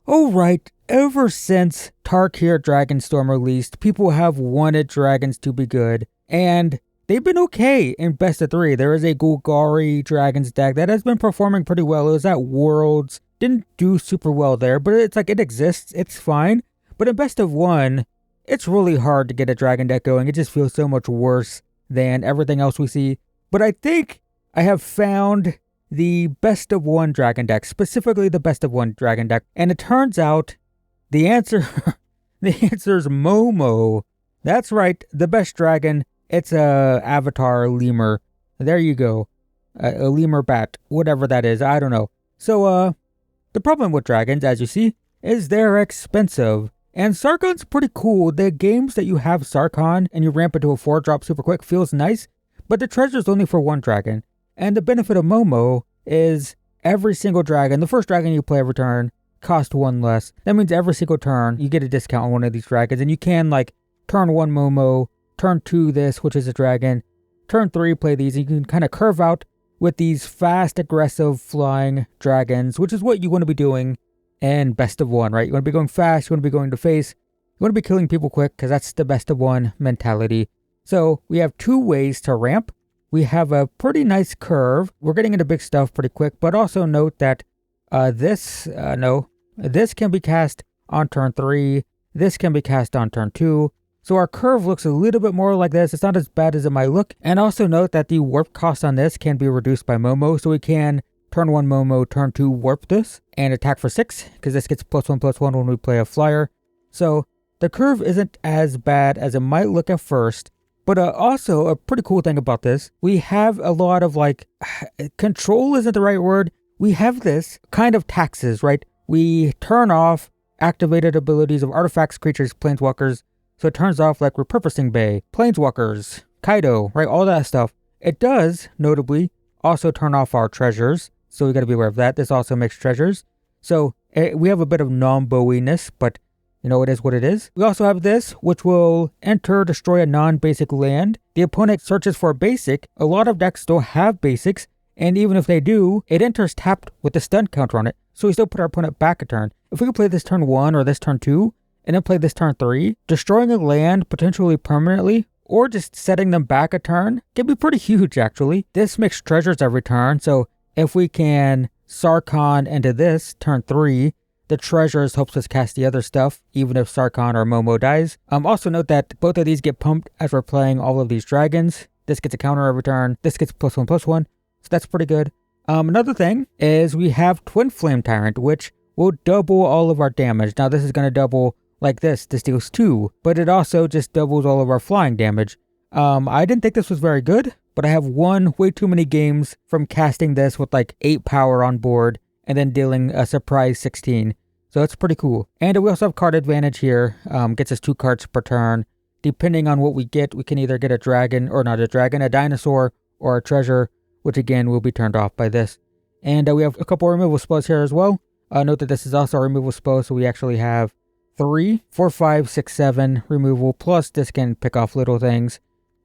Alright, ever since Tarkir Dragonstorm released, people have wanted dragons to be good, and they've been okay in best of 3. There is a Golgari Dragons deck that has been performing pretty well. It was at Worlds, didn't do super well there, but it's like it exists, it's fine. But in best of 1, it's really hard to get a dragon deck going. It just feels so much worse than everything else we see. But I think I have found the best of 1 dragon deck, specifically the best of 1 dragon deck. And it turns out the answer is Momo. That's right, the best dragon. It's a avatar lemur. There you go. A lemur bat, whatever that is, I don't know. So the problem with dragons, as you see, is they're expensive. And Sarkon's pretty cool. The games that you have Sarkon and you ramp into a 4-drop super quick feels nice, but the treasure's only for 1 dragon. And the benefit of Momo is every single dragon, the first dragon you play every turn, costs 1 less. That means every single turn you get a discount on one of these dragons, and you can like turn 1 Momo, turn 2 this, which is a dragon, turn 3 play these, and you can kind of curve out with these fast, aggressive, flying dragons, which is what you want to be doing in best of 1, right? You want to be going fast, you want to be going to face, you want to be killing people quick, because that's the best of 1 mentality. So we have 2 ways to ramp. We have a pretty nice curve. We're getting into big stuff pretty quick, but also note that this can be cast on turn 3, this can be cast on turn 2. So our curve looks a little bit more like this. It's not as bad as it might look. And also note that the warp cost on this can be reduced by Momo, so we can turn 1 Momo, turn 2 warp this, and attack for 6, because this gets +1/+1 when we play a flyer. So the curve isn't as bad as it might look at first. But also, a pretty cool thing about this, we have a lot of like, control isn't the right word. We have this kind of taxes, right? We turn off activated abilities of artifacts, creatures, planeswalkers. So it turns off like Repurposing Bay, planeswalkers, Kaido, right? All that stuff. It does, notably, also turn off our treasures. So we got to be aware of that. This also makes treasures. So we have a bit of non-Bowie-ness, but you know, it is what it is. We also have this, which will enter, destroy a non-basic land. The opponent searches for a basic. A lot of decks still have basics, and even if they do, it enters tapped with the stun counter on it, so we still put our opponent back a turn. If we could play this turn 1 or this turn 2, and then play this turn 3, destroying a land potentially permanently, or just setting them back a turn, can be pretty huge actually. This makes treasures every turn, so if we can Sarkon into this, turn 3, the treasures helps us cast the other stuff, even if Sarkon or Momo dies. Also note that both of these get pumped as we're playing all of these dragons. This gets a counter every turn. This gets +1/+1. So that's pretty good. Another thing is we have Twin Flame Tyrant, which will double all of our damage. Now this is going to double like this. This deals 2, but it also just doubles all of our flying damage. I didn't think this was very good, but I have won way too many games from casting this with like 8 power on board and then dealing a surprise 16. So it's pretty cool. And we also have card advantage here. Gets us 2 cards per turn. Depending on what we get, we can either get a dragon, or not a dragon, a dinosaur, or a treasure, which again will be turned off by this. And we have a couple removal spells here as well. Note that this is also a removal spell, so we actually have 3, 4, 5, 6, 7 removal, plus this can pick off little things.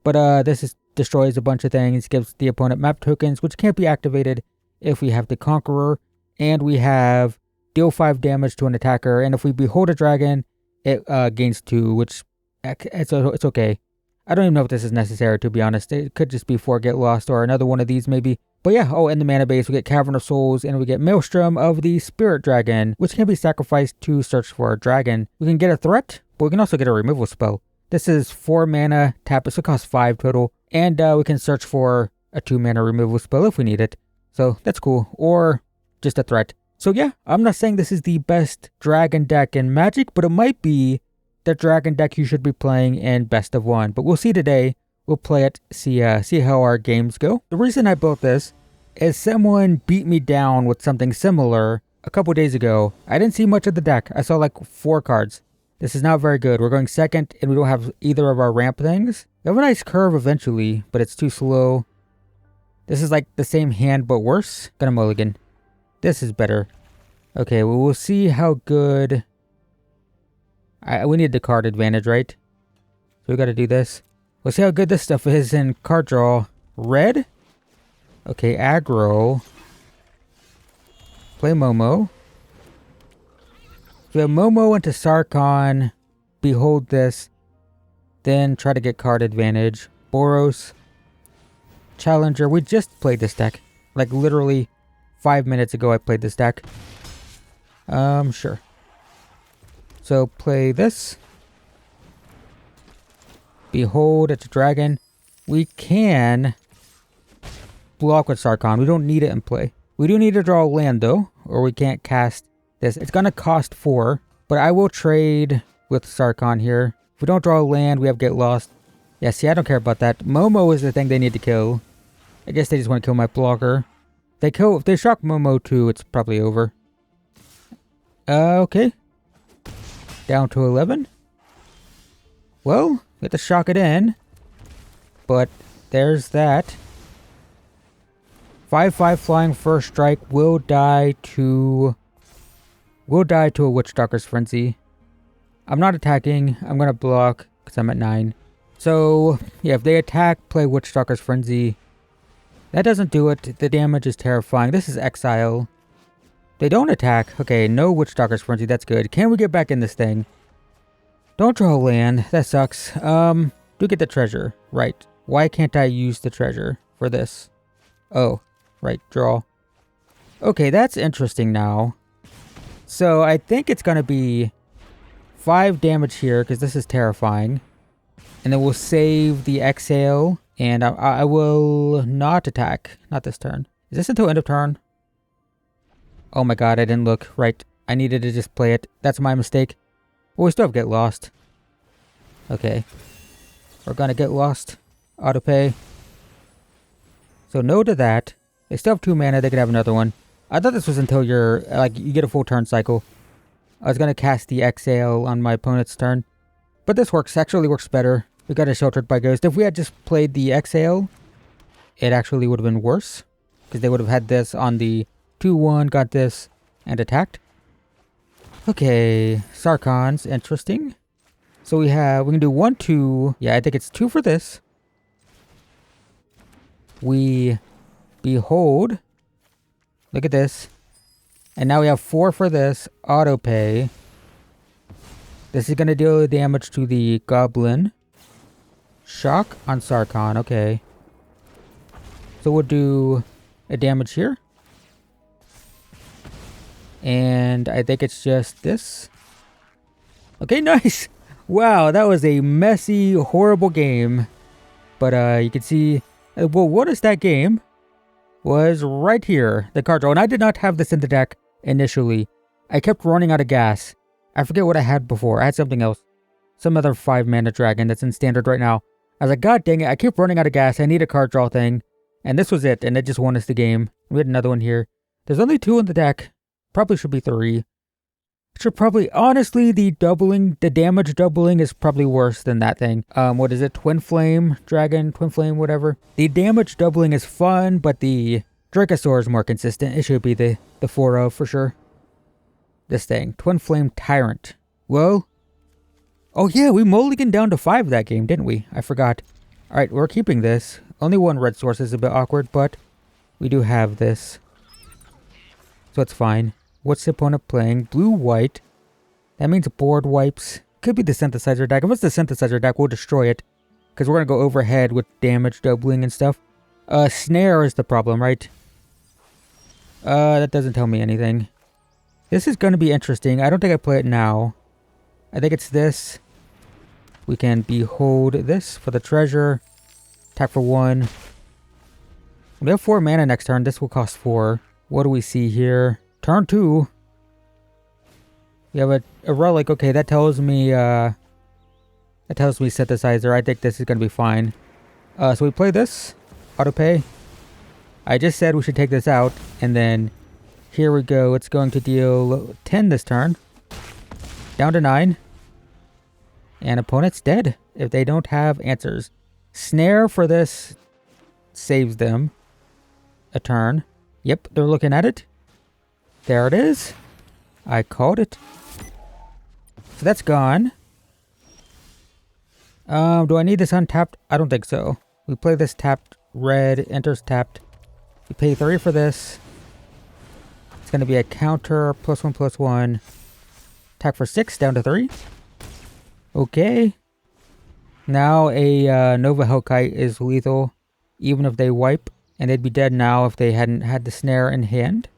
But this destroys a bunch of things, gives the opponent map tokens, which can't be activated if we have the Conqueror. And we have deal 5 damage to an attacker, and if we behold a dragon, it gains 2, which it's okay. I don't even know if this is necessary, to be honest. It could just be Forget Lost or another one of these maybe. But yeah, in the mana base we get Cavern of Souls, and we get Maelstrom of the Spirit Dragon, which can be sacrificed to search for a dragon. We can get a threat, but we can also get a removal spell. This is 4 mana, tap it, so it costs 5 total, and we can search for a 2 mana removal spell if we need it. So that's cool, or just a threat. So yeah, I'm not saying this is the best dragon deck in Magic, but it might be the dragon deck you should be playing in best of 1. But we'll see today. We'll play it, see how our games go. The reason I built this is someone beat me down with something similar a couple days ago. I didn't see much of the deck. I saw like 4 cards. This is not very good. We're going second, and we don't have either of our ramp things. We have a nice curve eventually, but it's too slow. This is like the same hand, but worse. Gonna mulligan. This is better. Okay, well, we'll see how good... we need the card advantage, right? So we gotta do this. We'll see how good this stuff is in card draw. Red? Okay, aggro. Play Momo. we have Momo into Sarkon. Behold this. Then try to get card advantage. Boros. Challenger. We just played this deck. Like literally 5 minutes ago I played this deck. Sure. So play this. Behold, it's a dragon. We can block with Sarkon. We don't need it in play. We do need to draw a land though, or we can't cast this. It's gonna cost 4, but I will trade with Sarkon here. If we don't draw a land, we have Get Lost. Yeah, see, I don't care about that. Momo is the thing they need to kill. I guess they just want to kill my blocker. If they shock Momo too, it's probably over. Okay. Down to 11. Well, we have to shock it in. But there's that. 5/5 flying first strike will die to a Witchstalker's Frenzy. I'm not attacking. I'm gonna block because I'm at 9. So yeah, if they attack, play Witchstalker's Frenzy. That doesn't do it. The damage is terrifying. This is Exile. They don't attack. Okay, no Witchstalker's Frenzy. That's good. Can we get back in this thing? Don't draw land. That sucks. Do get the treasure. Right. Why can't I use the treasure for this? Oh, right. Draw. Okay, that's interesting now. So I think it's going to be 5 damage here because this is terrifying. And then we'll save the Exhale. And I will not attack. Not this turn. Is this until end of turn? Oh my god, I didn't look. Right. I needed to just play it. That's my mistake. Well, we still have Get Lost. Okay. We're gonna Get Lost. Autopay. So no to that. They still have 2 mana. They could have another one. I thought this was until you get a full turn cycle. I was gonna cast the Exhale on my opponent's turn. But this works. Actually works better. We got it Sheltered by Ghost. If we had just played the Exhale, it actually would have been worse. Because they would have had this on the 2/1, got this, and attacked. Okay, Sarkon's interesting. So we can do 1, 2. Yeah, I think it's 2 for this. We Behold. Look at this. And now we have 4 for this. Autopay. This is going to deal damage to the Goblin. Shock on Sarkon, okay. So we'll do a damage here. And I think it's just this. Okay, nice! Wow, that was a messy, horrible game. But you can see, well, what is that game? Was right here, the card draw. And I did not have this in the deck initially. I kept running out of gas. I forget what I had before. I had something else. Some other 5-mana dragon that's in standard right now. I was like, god dang it, I keep running out of gas. I need a card draw thing. And this was it, and it just won us the game. We had another one here. There's only 2 in the deck. Probably should be 3. Should probably, honestly, the damage doubling is probably worse than that thing. What is it? Twin Flame Dragon, Twin Flame, whatever. The damage doubling is fun, but the Dracosaur is more consistent. It should be the 4-0 for sure. This thing, Twin Flame Tyrant. Well, oh yeah, we mulliganed down to 5 that game, didn't we? I forgot. Alright, we're keeping this. Only 1 red source is a bit awkward, but we do have this. So it's fine. What's the opponent playing? Blue-white. That means board wipes. Could be the Synthesizer deck. If it's the Synthesizer deck, we'll destroy it. Because we're going to go overhead with damage doubling and stuff. Snare is the problem, right? That doesn't tell me anything. This is going to be interesting. I don't think I play it now. I think it's this. We can Behold this for the treasure. Tap for 1. We have 4 mana next turn. This will cost 4. What do we see here? Turn 2. We have a relic. Okay, that tells me Synthesizer. I think this is going to be fine. So we play this. Autopay. I just said we should take this out. And then here we go. It's going to deal 10 this turn. Down to 9. And opponent's dead if they don't have answers. Snare for this saves them a turn. Yep, they're looking at it. There it is. I called it. So that's gone. Do I need this untapped? I don't think so. We play this tapped red, enters tapped. We pay 3 for this. It's going to be a counter, +1/+1. Attack for 6, down to 3. Okay. Now a Nova Hellkite is lethal, even if they wipe, and they'd be dead now if they hadn't had the snare in hand.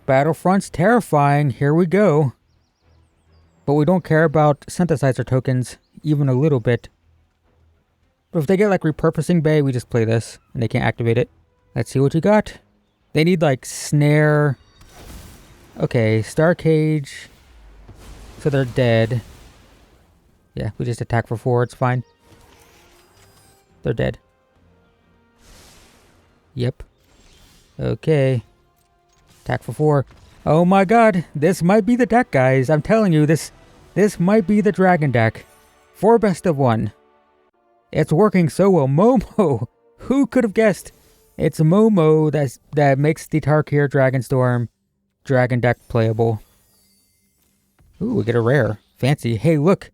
Battlefront's terrifying, here we go. But we don't care about Synthesizer tokens, even a little bit. But if they get like Repurposing Bay, we just play this, and they can't activate it. Let's see what you got. They need like snare. Okay, Star Cage. So they're dead. Yeah, we just attack for 4, it's fine. They're dead. Yep. Okay. Attack for 4. Oh my god, this might be the deck, guys. I'm telling you, this might be the dragon deck. 4 best of 1. It's working so well. Momo! Who could have guessed? It's Momo that makes the Tarkir Dragonstorm dragon deck playable. Ooh, we get a rare. Fancy. Hey, look.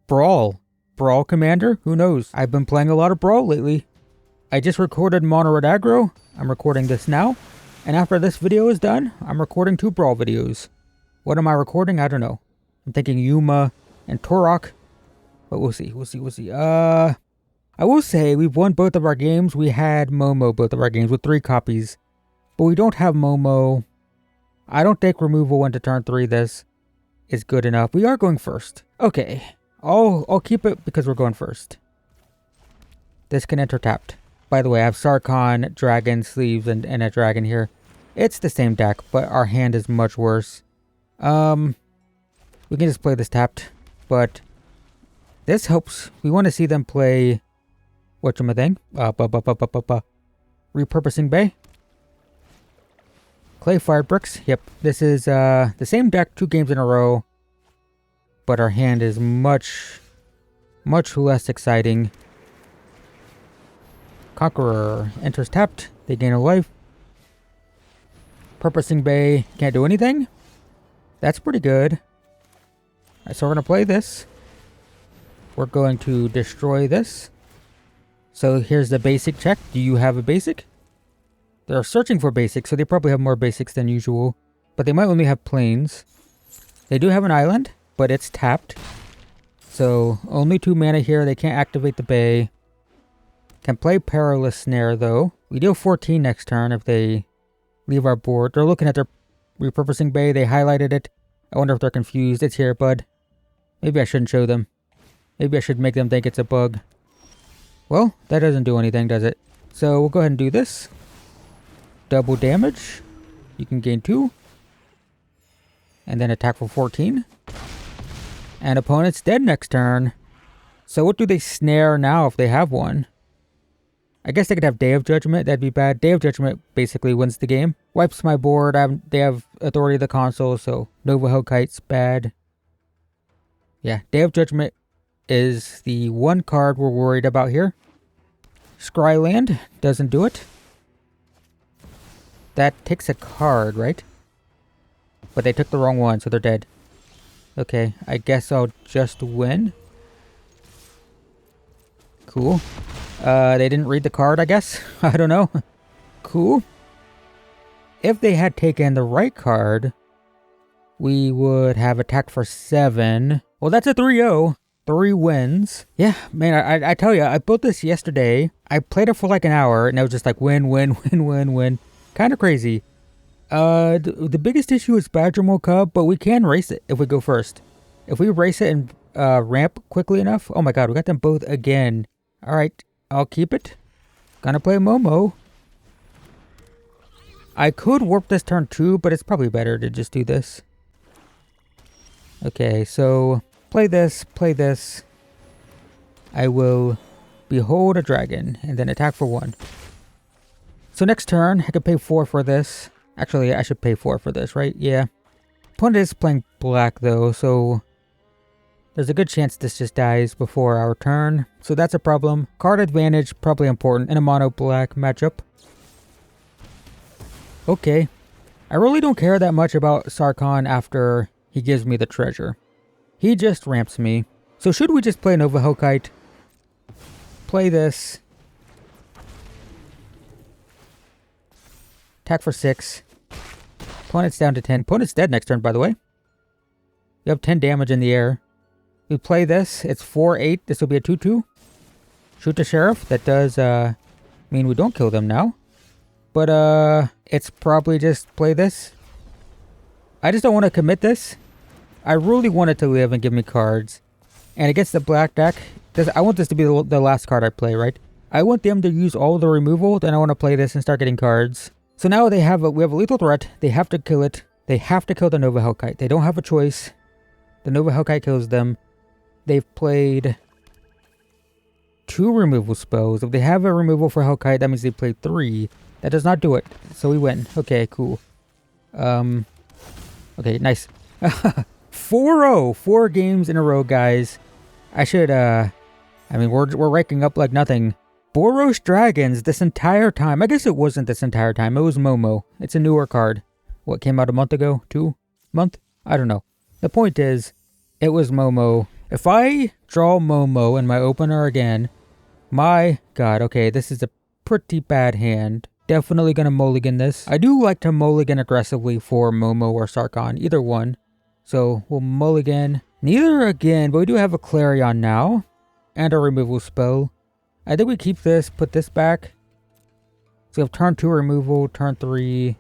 Brawl. Brawl Commander? Who knows? I've been playing a lot of Brawl lately. I just recorded Boros Aggro. I'm recording this now. And after this video is done, I'm recording 2 Brawl videos. What am I recording? I don't know. I'm thinking Yuma and Turok. But we'll see. We'll see. I will say we've won both of our games. We had Momo both of our games with 3 copies. But we don't have Momo. I don't think removal into turn 3 this is good enough. We are going first. Okay. I'll keep it because we're going first. This can enter tapped. By the way, I have Sarkhan, Dragon, Sleeves, and a Dragon here. It's the same deck, but our hand is much worse. We can just play this tapped, but this helps. We want to see them play whatchamacallit. Repurposing Bay. Clay Fire Bricks. Yep, this is the same deck 2 games in a row. But our hand is much less exciting. Conqueror enters tapped. They gain a life. Purposing Bay can't do anything. That's pretty good. Alright, so we're going to play this. We're going to destroy this. So here's the basic check. Do you have a basic? They're searching for basics, so they probably have more basics than usual. But they might only have planes. They do have an island, but it's tapped. So only 2 mana here. They can't activate the bay. Can play Perilous Snare, though. We deal 14 next turn if they leave our board. They're looking at their Repurposing Bay. They highlighted it. I wonder if they're confused. It's here, bud. Maybe I shouldn't show them. Maybe I should make them think it's a bug. Well, that doesn't do anything, does it? So we'll go ahead and do this. Double damage. You can gain 2. And then attack for 14. And opponent's dead next turn. So what do they snare now if they have one? I guess they could have Day of Judgment. That'd be bad. Day of Judgment basically wins the game. Wipes my board. They have authority of the console, so Nova Hellkite's bad. Yeah, Day of Judgment is the one card we're worried about here. Scryland doesn't do it. That takes a card, right? But they took the wrong one, so they're dead. Okay, I guess I'll just win. Cool. They didn't read the card, I guess. I don't know. Cool. If they had taken the right card, we would have attack for 7. Well, that's a 3-0. 3 wins. Yeah, man, I tell you, I built this yesterday. I played it for like an hour, and it was just like win. Kind of crazy. The biggest issue is Badgermole Cub, but we can race it if we go first. If we race it and ramp quickly enough. Oh my god, we got them both again. Alright, I'll keep it. Gonna play Momo. I could warp this turn 2, but it's probably better to just do this. Okay, so play this. I will behold a dragon and then attack for 1. So next turn, I could pay 4 for this. Actually, I should pay 4 for this, right? Yeah. Opponent is playing black though, so there's a good chance this just dies before our turn. So that's a problem. Card advantage, probably important in a mono black matchup. Okay. I really don't care that much about Sarkhan after he gives me the treasure. He just ramps me. So should we just play Nova Hellkite? Play this. Attack for 6. Opponent's down to 10. Opponent's dead next turn, by the way. We have 10 damage in the air. We play this. It's 4-8. This will be a 2-2. Shoot the sheriff. That does mean we don't kill them now. But it's probably just play this. I just don't want to commit this. I really want it to live and give me cards. And against the black deck, I want this to be the last card I play, right? I want them to use all the removal, then I want to play this and start getting cards. So now we have a lethal threat. They have to kill it. They have to kill the Nova Hellkite. They don't have a choice. The Nova Hellkite kills them. They've played 2 removal spells. If they have a removal for Hellkite, that means they played 3. That does not do it. So we win. Okay, cool. Okay, nice. 4-0. 4 games in a row, guys. I should, I mean, we're ranking up like nothing. Boros Dragons this entire time. I guess it wasn't this entire time. It was Momo. It's a newer card. What, came out a month ago? 2 month? I don't know. The point is, it was Momo. If I draw Momo in my opener again, my god, okay, this is a pretty bad hand. Definitely gonna mulligan this. I do like to mulligan aggressively for Momo or Sarkhan, either one. So we'll mulligan. Neither again, but we do have a Clarion now. And a removal spell. I think we keep this, put this back. So we have turn 2 removal, turn 3.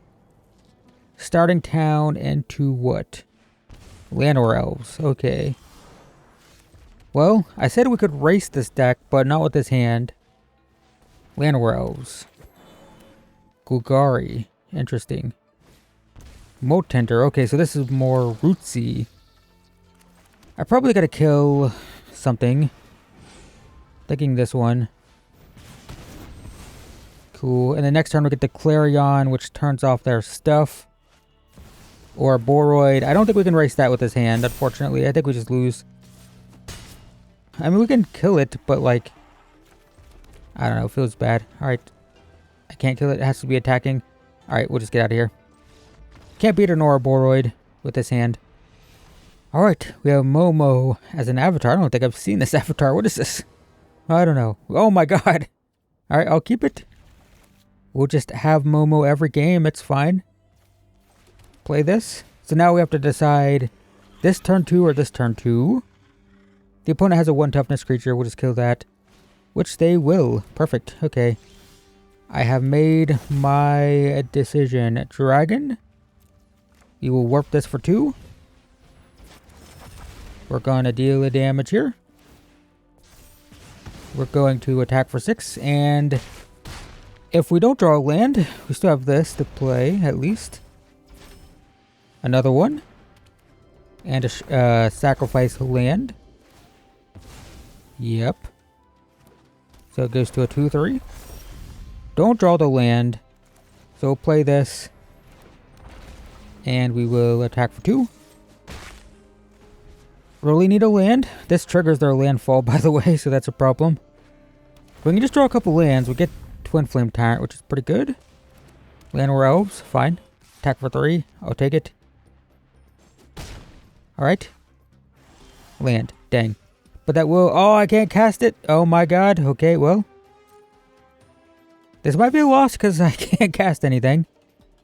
Starting town into what? Llanowar Elves, okay. Well, I said we could race this deck, but not with this hand. Llanowar Elves. Golgari, interesting. Moat Tender, okay, so this is more rootsy. I probably gotta kill something. Thinking this one. Cool, and the next turn we get the Clarion, which turns off their stuff. Or Boroid. I don't think we can race that with this hand, unfortunately. I think we just lose. I mean, we can kill it, but like... I don't know, it feels bad. Alright. I can't kill it, it has to be attacking. Alright, we'll just get out of here. Can't beat an Ouroboroid with this hand. Alright, we have Momo as an avatar. I don't think I've seen this avatar. What is this? I don't know. Oh my god. Alright, I'll keep it. We'll just have Momo every game, it's fine. Play this. So now we have to decide this turn 2 or this turn 2. The opponent has a 1 toughness creature. We'll just kill that. Which they will. Perfect. Okay. I have made my decision. Dragon. You will warp this for 2. We're going to deal the damage here. We're going to attack for 6. And if we don't draw a land, we still have this to play at least. Another one. And a sacrifice land. Yep. So it goes to a 2-3. Don't draw the land. So we'll play this. And we will attack for 2. Really need a land. This triggers their landfall, by the way, so that's a problem. We can just draw a couple lands. We get Twin Flame Tyrant, which is pretty good. Llanowar Elves, fine. Attack for 3. I'll take it. Alright. Land. Dang. But that will... Oh, I can't cast it. Oh my god. Okay, well. This might be a loss because I can't cast anything.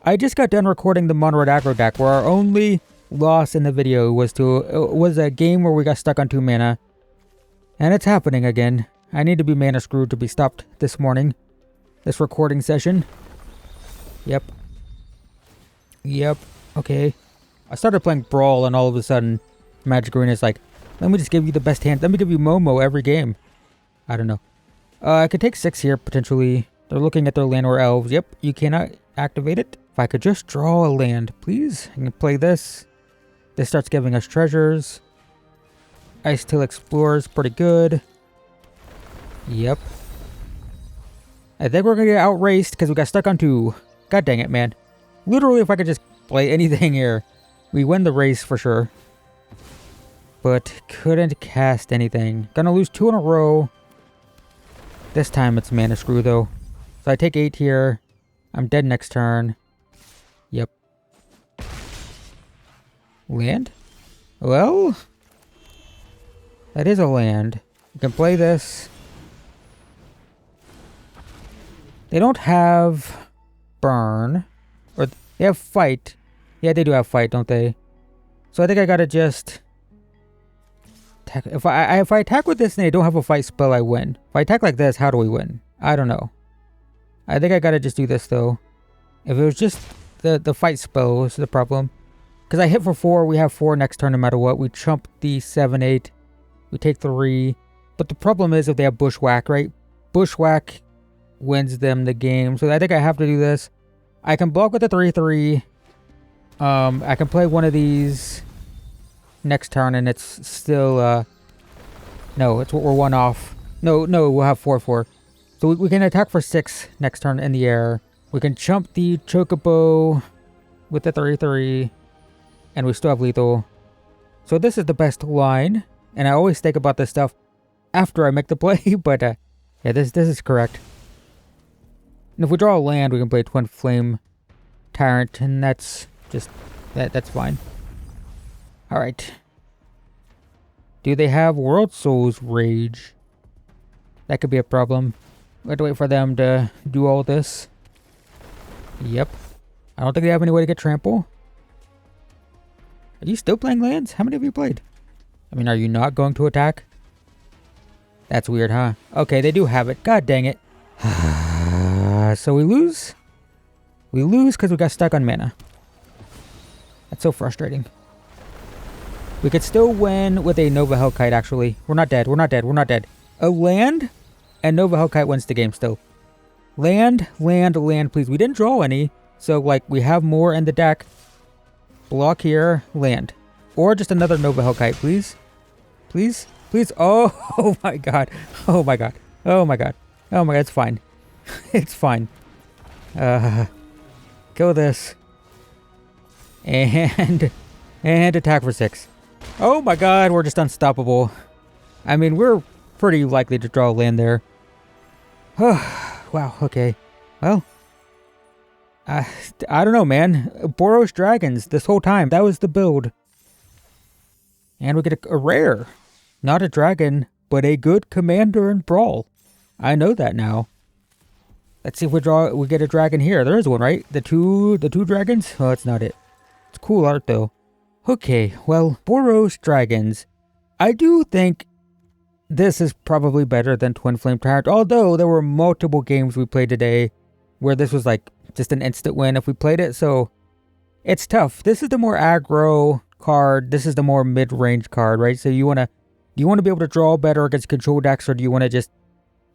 I just got done recording the Boros Aggro deck where our only loss in the video was a game where we got stuck on 2 mana. And it's happening again. I need to be mana screwed to be stopped this morning. This recording session. Yep. Yep. Okay. I started playing Brawl and all of a sudden Magic Arena is like, let me just give you the best hand. Let me give you Momo every game. I don't know. I could take 6 here potentially. They're looking at their Llanowar Elves. Yep, you cannot activate it. If I could just draw a land, please. I can play this. This starts giving us treasures. Ice Tail Explorer's pretty good. Yep. I think we're gonna get outraced because we got stuck on 2. God dang it, man. Literally, if I could just play anything here, we win the race for sure. But couldn't cast anything. Gonna lose 2 in a row. This time it's mana screw though. So I take 8 here. I'm dead next turn. Yep. Land? Well, that is a land. You can play this. They don't have burn. Or they have fight. Yeah, they do have fight, don't they? So I think I gotta just attack? If I attack with this and I don't have a fight spell, I win. If I attack like this, how do we win? I don't know. I think I gotta just do this though. If it was just the fight spell was the problem. Because I hit for 4, we have 4 next turn no matter what. We chump the 7-8. We take 3. But the problem is if they have Bushwhack, right? Bushwhack wins them the game. So I think I have to do this. I can block with the 3-3. I can play one of these next turn and it's still, no, it's what we're 1 off. No, we'll have 4-4. So we can attack for 6 next turn in the air. We can chump the Chocobo with the 3-3. And we still have lethal. So this is the best line. And I always think about this stuff after I make the play. But yeah, this is correct. And if we draw a land, we can play Twin Flame Tyrant. And that's just, that's fine. Alright. Do they have World Souls Rage? That could be a problem. We have to wait for them to do all this. Yep. I don't think they have any way to get trample. Are you still playing lands? How many have you played? I mean, are you not going to attack? That's weird, huh? Okay, they do have it. God dang it. So we lose? We lose because we got stuck on mana. That's so frustrating. We could still win with a Nova Hellkite, actually. We're not dead. We're not dead. We're not dead. A land and Nova Hellkite wins the game still. Land, land, land, please. We didn't draw any. So, like, we have more in the deck. Block here, land. Or just another Nova Hellkite, please. Please? Please? Oh, oh my god. Oh my god. Oh my god. Oh my god, it's fine. It's fine. Kill this. And attack for 6. Oh my god, we're just unstoppable. I mean, we're pretty likely to draw land there. Wow, okay. Well, I don't know, man. Boros Dragons this whole time. That was the build. And we get a rare. Not a dragon, but a good commander in Brawl. I know that now. Let's see if we get a dragon here. There is one, right? The two dragons? Oh, that's not it. It's cool art though. Okay, well, Boros Dragons. I do think this is probably better than Twin Flame Tyrant, although there were multiple games we played today where this was like just an instant win if we played it, so it's tough. This is the more aggro card. This is the more mid-range card, right? So do you want to be able to draw better against control decks, or do you want to just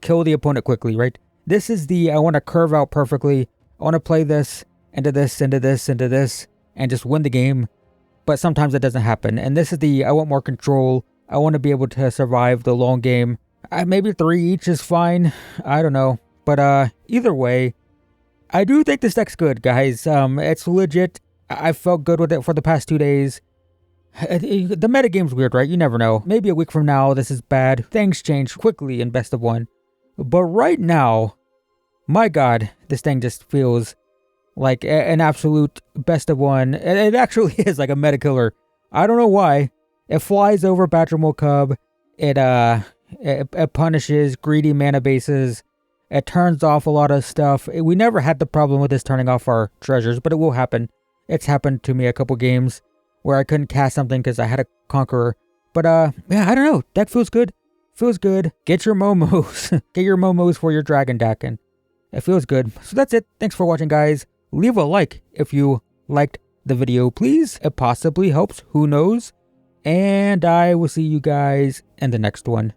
kill the opponent quickly, right? This is the, I want to curve out perfectly. I want to play this, into this, into this, into this, and just win the game. But sometimes it doesn't happen. And this is the, I want more control. I want to be able to survive the long game. Maybe 3 each is fine. I don't know. But either way, I do think this deck's good, guys. It's legit. I felt good with it for the past 2 days. The metagame's weird, right? You never know. Maybe a week from now, this is bad. Things change quickly in Best of 1. But right now, my god, this thing just feels like an absolute Best of 1. It actually is like a meta killer. I don't know why. It flies over Batrimal Cub. It punishes greedy mana bases. It turns off a lot of stuff. We never had the problem with this turning off our treasures, but it will happen. It's happened to me a couple games where I couldn't cast something because I had a Conqueror. But yeah, I don't know. Deck feels good. Feels good. Get your Momos. Get your Momos for your Dragon deck, and it feels good. So that's it. Thanks for watching, guys. Leave a like if you liked the video, please. It possibly helps. Who knows? And I will see you guys in the next one.